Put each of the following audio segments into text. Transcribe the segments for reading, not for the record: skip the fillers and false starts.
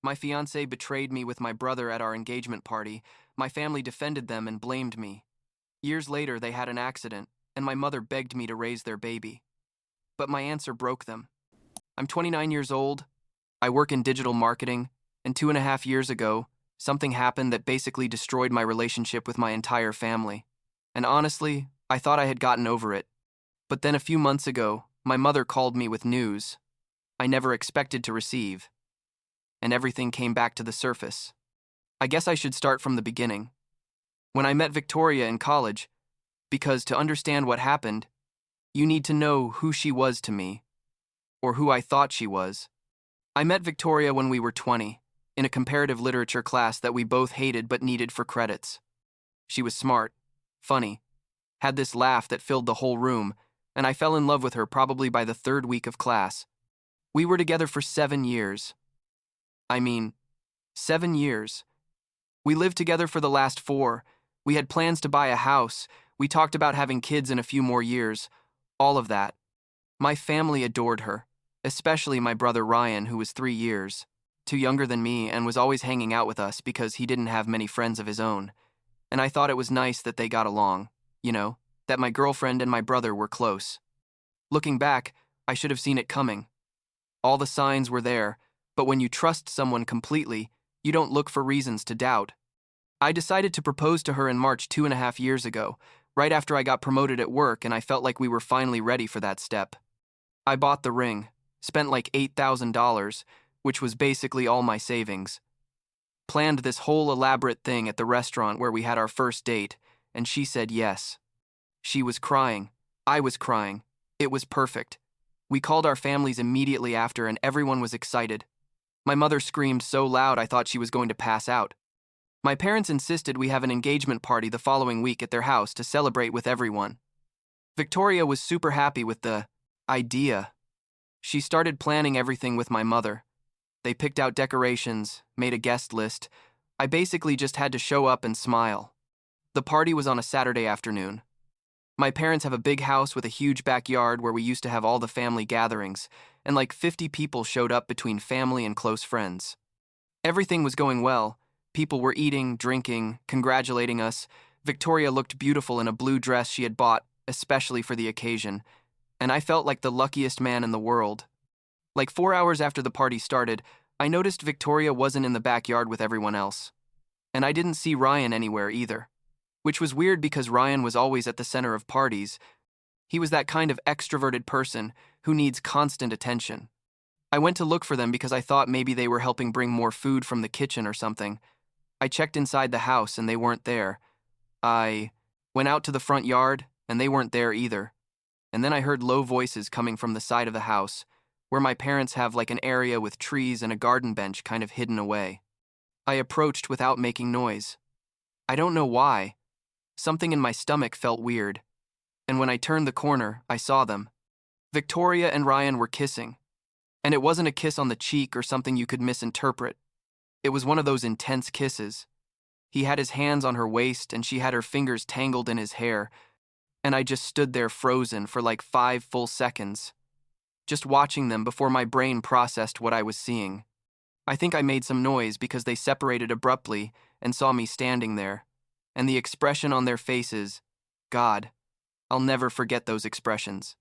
My fiancée betrayed me with my brother at our engagement party. My family defended them and blamed me. Years later, they had an accident, and my mother begged me to raise their baby. But my answer broke them. I'm 29 years old, I work in digital marketing, and 2.5 years ago, something happened that basically destroyed my relationship with my entire family. And honestly, I thought I had gotten over it. But then a few months ago, my mother called me with news I never expected to receive, and everything came back to the surface. I guess I should start from the beginning. When I met Victoria in college, because to understand what happened, you need to know who she was to me, or who I thought she was. I met Victoria when we were 20, in a comparative literature class that we both hated but needed for credits. She was smart, funny, had this laugh that filled the whole room, and I fell in love with her probably by the third week of class. We were together for 7 years. I mean, 7 years. We lived together for the last 4. We had plans to buy a house. We talked about having kids in a few more years. All of that. My family adored her, especially my brother Ryan, who was 3 years, too younger than me and was always hanging out with us because he didn't have many friends of his own. And I thought it was nice that they got along, that my girlfriend and my brother were close. Looking back, I should have seen it coming. All the signs were there, but when you trust someone completely, you don't look for reasons to doubt. I decided to propose to her in March 2.5 years ago, right after I got promoted at work, and I felt like we were finally ready for that step. I bought the ring, spent like $8,000, which was basically all my savings. Planned this whole elaborate thing at the restaurant where we had our first date, and she said yes. She was crying. I was crying. It was perfect. We called our families immediately after, and everyone was excited. My mother screamed so loud I thought she was going to pass out. My parents insisted we have an engagement party the following week at their house to celebrate with everyone. Victoria was super happy with the idea. She started planning everything with my mother. They picked out decorations, made a guest list. I basically just had to show up and smile. The party was on a Saturday afternoon. My parents have a big house with a huge backyard where we used to have all the family gatherings, and like 50 people showed up between family and close friends. Everything was going well. People were eating, drinking, congratulating us. Victoria looked beautiful in a blue dress she had bought, especially for the occasion, and I felt like the luckiest man in the world. Like 4 hours after the party started, I noticed Victoria wasn't in the backyard with everyone else. And I didn't see Ryan anywhere either. Which was weird because Ryan was always at the center of parties. He was that kind of extroverted person who needs constant attention. I went to look for them because I thought maybe they were helping bring more food from the kitchen or something. I checked inside the house and they weren't there. I went out to the front yard and they weren't there either. And then I heard low voices coming from the side of the house, where my parents have like an area with trees and a garden bench kind of hidden away. I approached without making noise. I don't know why. Something in my stomach felt weird. And when I turned the corner, I saw them. Victoria and Ryan were kissing. And it wasn't a kiss on the cheek or something you could misinterpret. It was one of those intense kisses. He had his hands on her waist and she had her fingers tangled in his hair, and I just stood there frozen for like 5 full seconds, just watching them before my brain processed what I was seeing. I think I made some noise because they separated abruptly and saw me standing there, and the expression on their faces, God, I'll never forget those expressions.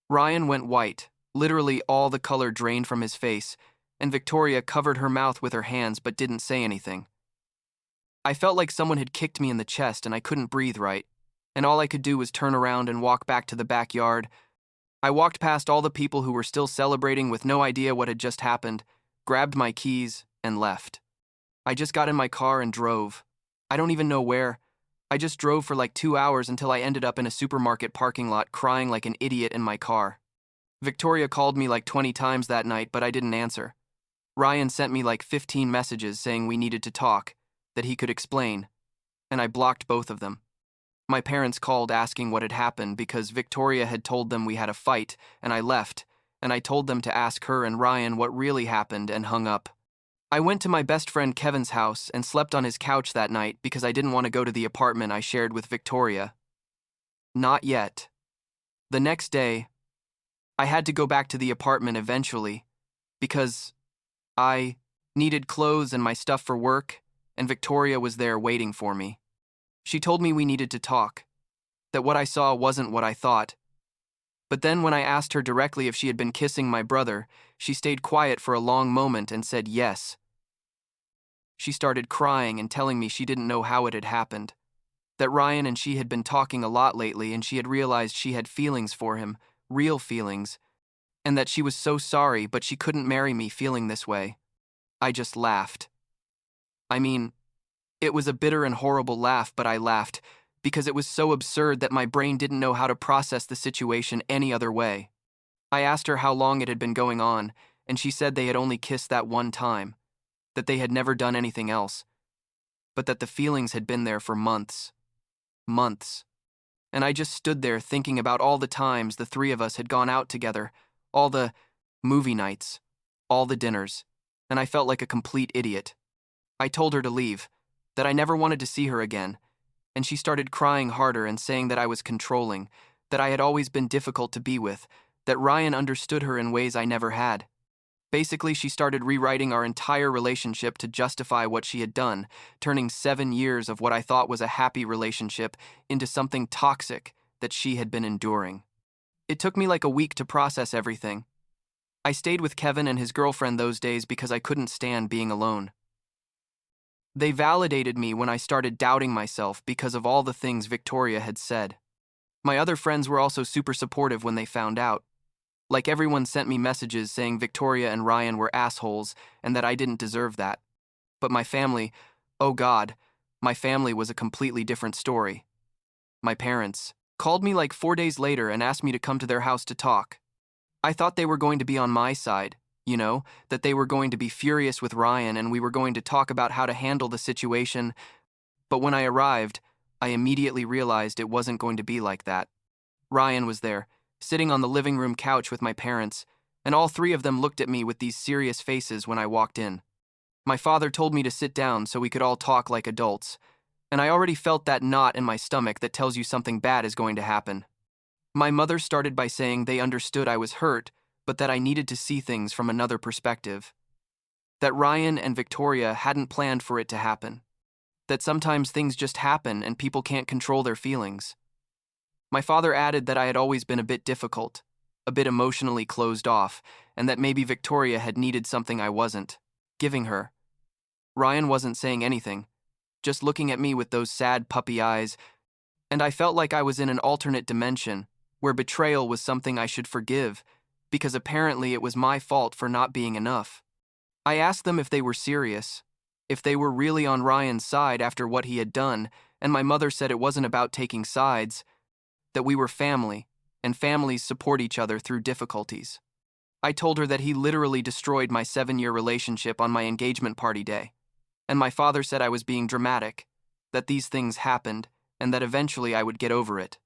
Ryan went white, literally all the color drained from his face, and Victoria covered her mouth with her hands but didn't say anything. I felt like someone had kicked me in the chest and I couldn't breathe right, and all I could do was turn around and walk back to the backyard. I walked past all the people who were still celebrating with no idea what had just happened, grabbed my keys, and left. I just got in my car and drove. I don't even know where. I just drove for like 2 hours until I ended up in a supermarket parking lot crying like an idiot in my car. Victoria called me like 20 times that night, but I didn't answer. Ryan sent me like 15 messages saying we needed to talk, that he could explain, and I blocked both of them. My parents called asking what had happened because Victoria had told them we had a fight, and I left, and I told them to ask her and Ryan what really happened and hung up. I went to my best friend Kevin's house and slept on his couch that night because I didn't want to go to the apartment I shared with Victoria. Not yet. The next day, I had to go back to the apartment eventually because I needed clothes and my stuff for work, and Victoria was there waiting for me. She told me we needed to talk, that what I saw wasn't what I thought. But then when I asked her directly if she had been kissing my brother, she stayed quiet for a long moment and said yes. She started crying and telling me she didn't know how it had happened, that Ryan and she had been talking a lot lately and she had realized she had feelings for him, real feelings, and that she was so sorry but she couldn't marry me feeling this way. I just laughed. I mean, it was a bitter and horrible laugh, but I laughed because it was so absurd that my brain didn't know how to process the situation any other way. I asked her how long it had been going on, and she said they had only kissed that one time, that they had never done anything else, but that the feelings had been there for months. Months. And I just stood there thinking about all the times the three of us had gone out together, all the movie nights, all the dinners, and I felt like a complete idiot. I told her to leave, that I never wanted to see her again, and she started crying harder and saying that I was controlling, that I had always been difficult to be with, that Ryan understood her in ways I never had. Basically, she started rewriting our entire relationship to justify what she had done, turning 7 years of what I thought was a happy relationship into something toxic that she had been enduring. It took me like a week to process everything. I stayed with Kevin and his girlfriend those days because I couldn't stand being alone. They validated me when I started doubting myself because of all the things Victoria had said. My other friends were also super supportive when they found out. Like everyone sent me messages saying Victoria and Ryan were assholes and that I didn't deserve that. But my family, oh God, my family was a completely different story. My parents called me like 4 days later and asked me to come to their house to talk. I thought they were going to be on my side, that they were going to be furious with Ryan and we were going to talk about how to handle the situation. But when I arrived, I immediately realized it wasn't going to be like that. Ryan was there, sitting on the living room couch with my parents, and all three of them looked at me with these serious faces when I walked in. My father told me to sit down so we could all talk like adults, and I already felt that knot in my stomach that tells you something bad is going to happen. My mother started by saying they understood I was hurt, but that I needed to see things from another perspective. That Ryan and Victoria hadn't planned for it to happen. That sometimes things just happen and people can't control their feelings. My father added that I had always been a bit difficult, a bit emotionally closed off, and that maybe Victoria had needed something I wasn't giving her. Ryan wasn't saying anything, just looking at me with those sad puppy eyes, and I felt like I was in an alternate dimension where betrayal was something I should forgive, because apparently it was my fault for not being enough. I asked them if they were serious, if they were really on Ryan's side after what he had done, and my mother said it wasn't about taking sides, that we were family, and families support each other through difficulties. I told her that he literally destroyed my 7-year relationship on my engagement party day, and my father said I was being dramatic, that these things happened, and that eventually I would get over it.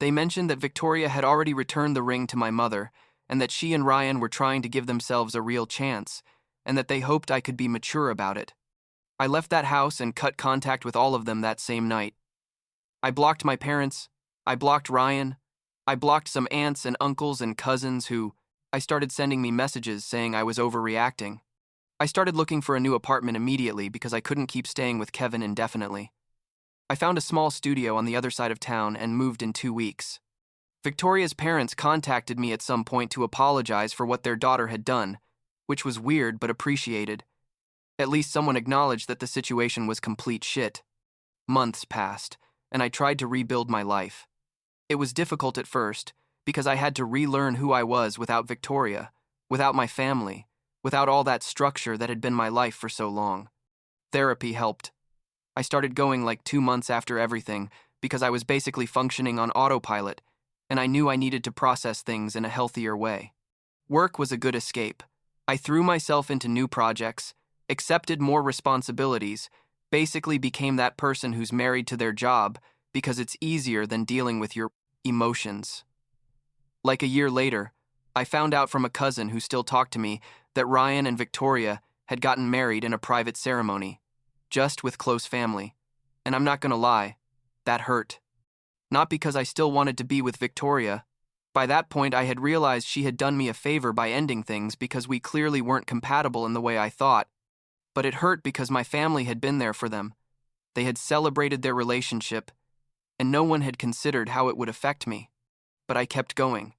They mentioned that Victoria had already returned the ring to my mother, and that she and Ryan were trying to give themselves a real chance, and that they hoped I could be mature about it. I left that house and cut contact with all of them that same night. I blocked my parents, I blocked Ryan, I blocked some aunts and uncles and cousins who I started sending me messages saying I was overreacting. I started looking for a new apartment immediately because I couldn't keep staying with Kevin indefinitely. I found a small studio on the other side of town and moved in 2 weeks. Victoria's parents contacted me at some point to apologize for what their daughter had done, which was weird but appreciated. At least someone acknowledged that the situation was complete shit. Months passed, and I tried to rebuild my life. It was difficult at first, because I had to relearn who I was without Victoria, without my family, without all that structure that had been my life for so long. Therapy helped. I started going like 2 months after everything, because I was basically functioning on autopilot, and I knew I needed to process things in a healthier way. Work was a good escape. I threw myself into new projects, accepted more responsibilities, basically became that person who's married to their job because it's easier than dealing with your emotions. Like a year later, I found out from a cousin who still talked to me that Ryan and Victoria had gotten married in a private ceremony, just with close family. And I'm not gonna lie, that hurt. Not because I still wanted to be with Victoria. By that point, I had realized she had done me a favor by ending things because we clearly weren't compatible in the way I thought. But it hurt because my family had been there for them. They had celebrated their relationship, and no one had considered how it would affect me. But I kept going,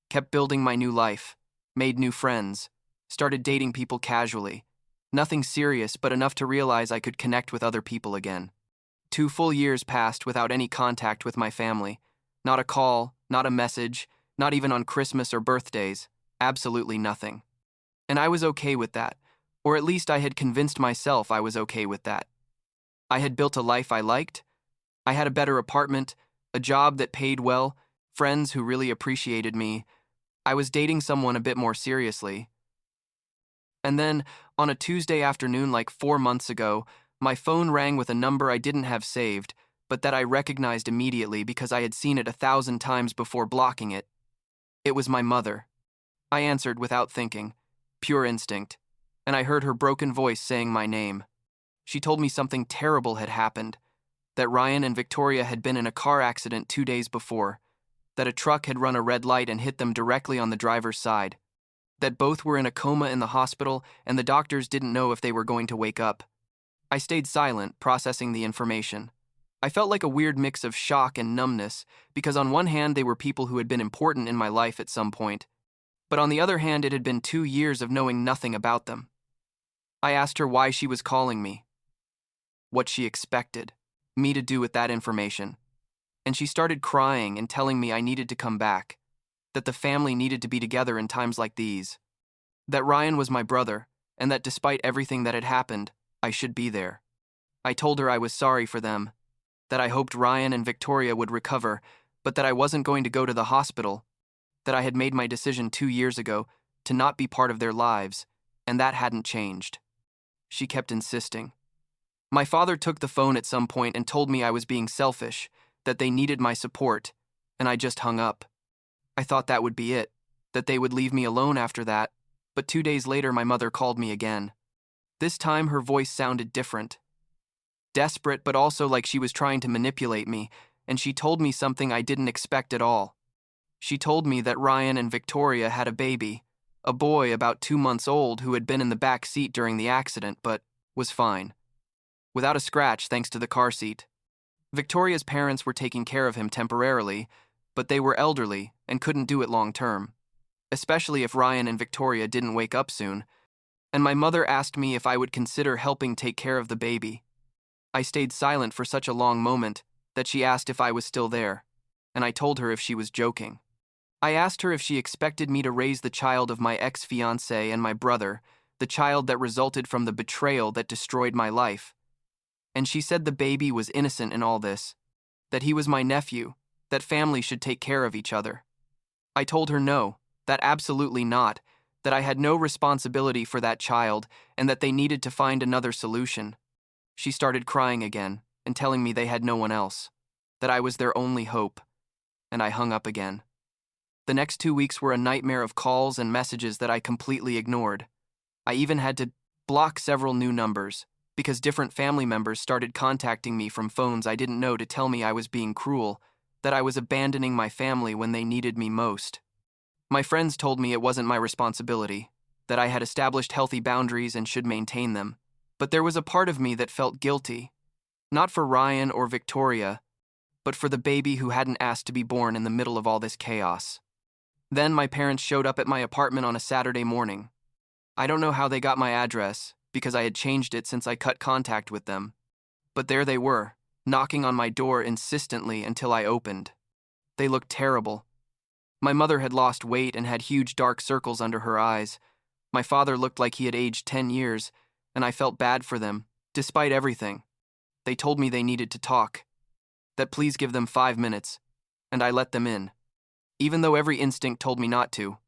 kept building my new life, made new friends, started dating people casually. Nothing serious, but enough to realize I could connect with other people again. 2 full years passed without any contact with my family. Not a call, not a message, not even on Christmas or birthdays. Absolutely nothing. And I was okay with that, or at least I had convinced myself I was okay with that. I had built a life I liked. I had a better apartment, a job that paid well, friends who really appreciated me. I was dating someone a bit more seriously. And then, on a Tuesday afternoon like 4 months ago, my phone rang with a number I didn't have saved, but that I recognized immediately because I had seen it 1,000 times before blocking it. It was my mother. I answered without thinking, pure instinct, and I heard her broken voice saying my name. She told me something terrible had happened, that Ryan and Victoria had been in a car accident 2 days before, that a truck had run a red light and hit them directly on the driver's side, that both were in a coma in the hospital and the doctors didn't know if they were going to wake up. I stayed silent, processing the information. I felt like a weird mix of shock and numbness, because on one hand they were people who had been important in my life at some point, but on the other hand it had been 2 years of knowing nothing about them. I asked her why she was calling me, what she expected me to do with that information, and she started crying and telling me I needed to come back, that the family needed to be together in times like these, that Ryan was my brother, and that despite everything that had happened, I should be there. I told her I was sorry for them, that I hoped Ryan and Victoria would recover, but that I wasn't going to go to the hospital, that I had made my decision 2 years ago to not be part of their lives, and that hadn't changed. She kept insisting. My father took the phone at some point and told me I was being selfish, that they needed my support, and I just hung up. I thought that would be it, that they would leave me alone after that, but 2 days later my mother called me again. This time her voice sounded different. Desperate, but also like she was trying to manipulate me, and she told me something I didn't expect at all. She told me that Ryan and Victoria had a baby, a boy about 2 months old who had been in the back seat during the accident, but was fine. Without a scratch thanks to the car seat. Victoria's parents were taking care of him temporarily, but they were elderly and couldn't do it long term, especially if Ryan and Victoria didn't wake up soon, and my mother asked me if I would consider helping take care of the baby. I stayed silent for such a long moment that she asked if I was still there, and I told her if she was joking. I asked her if she expected me to raise the child of my ex-fiancé and my brother, the child that resulted from the betrayal that destroyed my life. And she said the baby was innocent in all this, that he was my nephew, that families should take care of each other. I told her no, that absolutely not, that I had no responsibility for that child and that they needed to find another solution. She started crying again and telling me they had no one else, that I was their only hope, and I hung up again. The next 2 weeks were a nightmare of calls and messages that I completely ignored. I even had to block several new numbers, because different family members started contacting me from phones I didn't know to tell me I was being cruel, that I was abandoning my family when they needed me most. My friends told me it wasn't my responsibility, that I had established healthy boundaries and should maintain them, but there was a part of me that felt guilty, not for Ryan or Victoria, but for the baby who hadn't asked to be born in the middle of all this chaos. Then my parents showed up at my apartment on a Saturday morning. I don't know how they got my address, because I had changed it since I cut contact with them. But there they were, knocking on my door insistently until I opened. They looked terrible. My mother had lost weight and had huge dark circles under her eyes. My father looked like he had aged 10 years, and I felt bad for them, despite everything. They told me they needed to talk, that please give them 5 minutes, and I let them in, even though every instinct told me not to.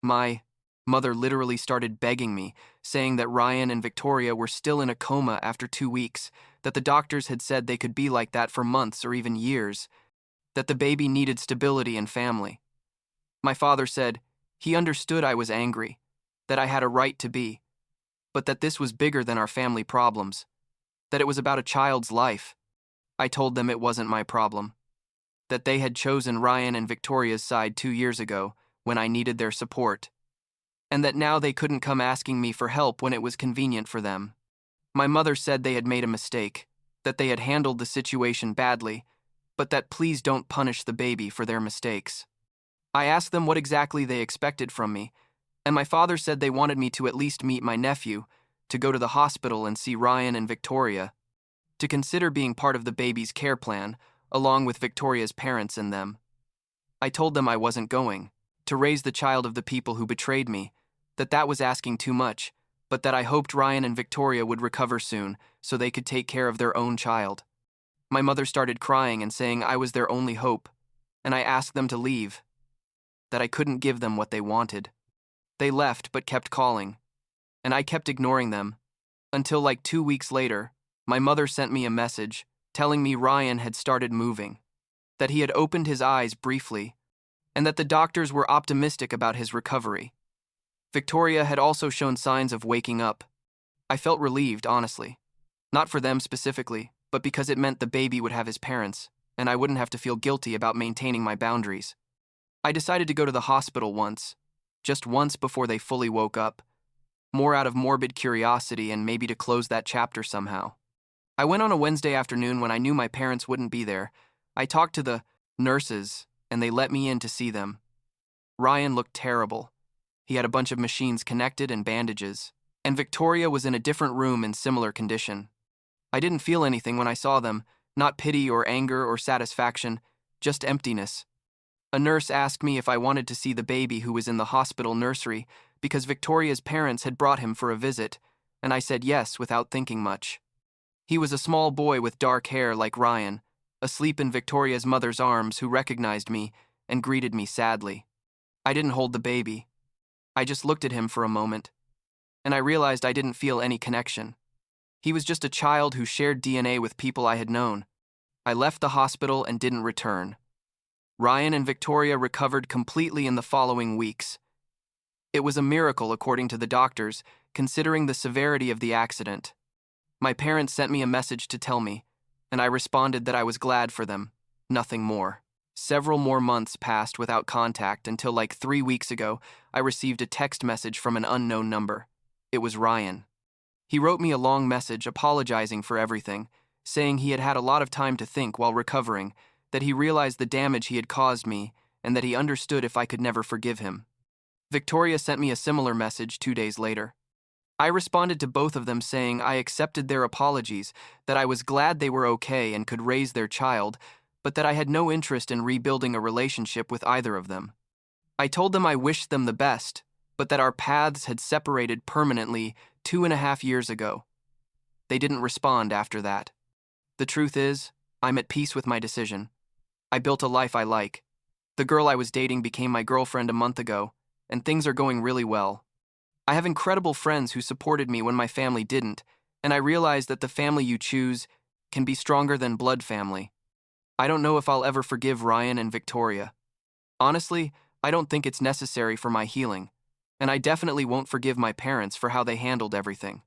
My mother literally started begging me, saying that Ryan and Victoria were still in a coma after 2 weeks, that the doctors had said they could be like that for months or even years, that the baby needed stability and family. My father said he understood I was angry, that I had a right to be, but that this was bigger than our family problems, that it was about a child's life. I told them it wasn't my problem, that they had chosen Ryan and Victoria's side 2 years ago when I needed their support, and that now they couldn't come asking me for help when it was convenient for them. My mother said they had made a mistake, that they had handled the situation badly, but that please don't punish the baby for their mistakes. I asked them what exactly they expected from me, and my father said they wanted me to at least meet my nephew, to go to the hospital and see Ryan and Victoria, to consider being part of the baby's care plan, along with Victoria's parents and them. I told them I wasn't going, to raise the child of the people who betrayed me, that was asking too much, but that I hoped Ryan and Victoria would recover soon so they could take care of their own child. My mother started crying and saying I was their only hope, and I asked them to leave, that I couldn't give them what they wanted. They left but kept calling, and I kept ignoring them, until like 2 weeks later, my mother sent me a message telling me Ryan had started moving, that he had opened his eyes briefly, and that the doctors were optimistic about his recovery. Victoria had also shown signs of waking up. I felt relieved, honestly. Not for them specifically, but because it meant the baby would have his parents, and I wouldn't have to feel guilty about maintaining my boundaries. I decided to go to the hospital once, just once before they fully woke up, more out of morbid curiosity and maybe to close that chapter somehow. I went on a Wednesday afternoon when I knew my parents wouldn't be there. I talked to the nurses, and they let me in to see them. Ryan looked terrible. He had a bunch of machines connected and bandages, and Victoria was in a different room in similar condition. I didn't feel anything when I saw them, not pity or anger or satisfaction, just emptiness. A nurse asked me if I wanted to see the baby who was in the hospital nursery because Victoria's parents had brought him for a visit, and I said yes without thinking much. He was a small boy with dark hair like Ryan, asleep in Victoria's mother's arms, who recognized me and greeted me sadly. I didn't hold the baby. I just looked at him for a moment, and I realized I didn't feel any connection. He was just a child who shared DNA with people I had known. I left the hospital and didn't return. Ryan and Victoria recovered completely in the following weeks. It was a miracle, according to the doctors, considering the severity of the accident. My parents sent me a message to tell me, and I responded that I was glad for them, nothing more. Several more months passed without contact until like 3 weeks ago, I received a text message from an unknown number. It was Ryan. He wrote me a long message apologizing for everything, saying he had had a lot of time to think while recovering, that he realized the damage he had caused me, and that he understood if I could never forgive him. Victoria sent me a similar message 2 days later. I responded to both of them saying I accepted their apologies, that I was glad they were okay and could raise their child, but that I had no interest in rebuilding a relationship with either of them. I told them I wished them the best, but that our paths had separated permanently 2.5 years ago. They didn't respond after that. The truth is, I'm at peace with my decision. I built a life I like. The girl I was dating became my girlfriend a month ago, and things are going really well. I have incredible friends who supported me when my family didn't, and I realize that the family you choose can be stronger than blood family. I don't know if I'll ever forgive Ryan and Victoria. Honestly, I don't think it's necessary for my healing, and I definitely won't forgive my parents for how they handled everything.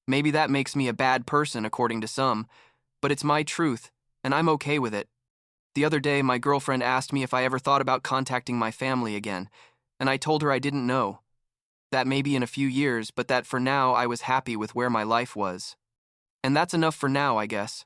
Maybe that makes me a bad person according to some, but it's my truth, and I'm okay with it. The other day, my girlfriend asked me if I ever thought about contacting my family again, and I told her I didn't know. That maybe in a few years, but that for now I was happy with where my life was. And that's enough for now, I guess.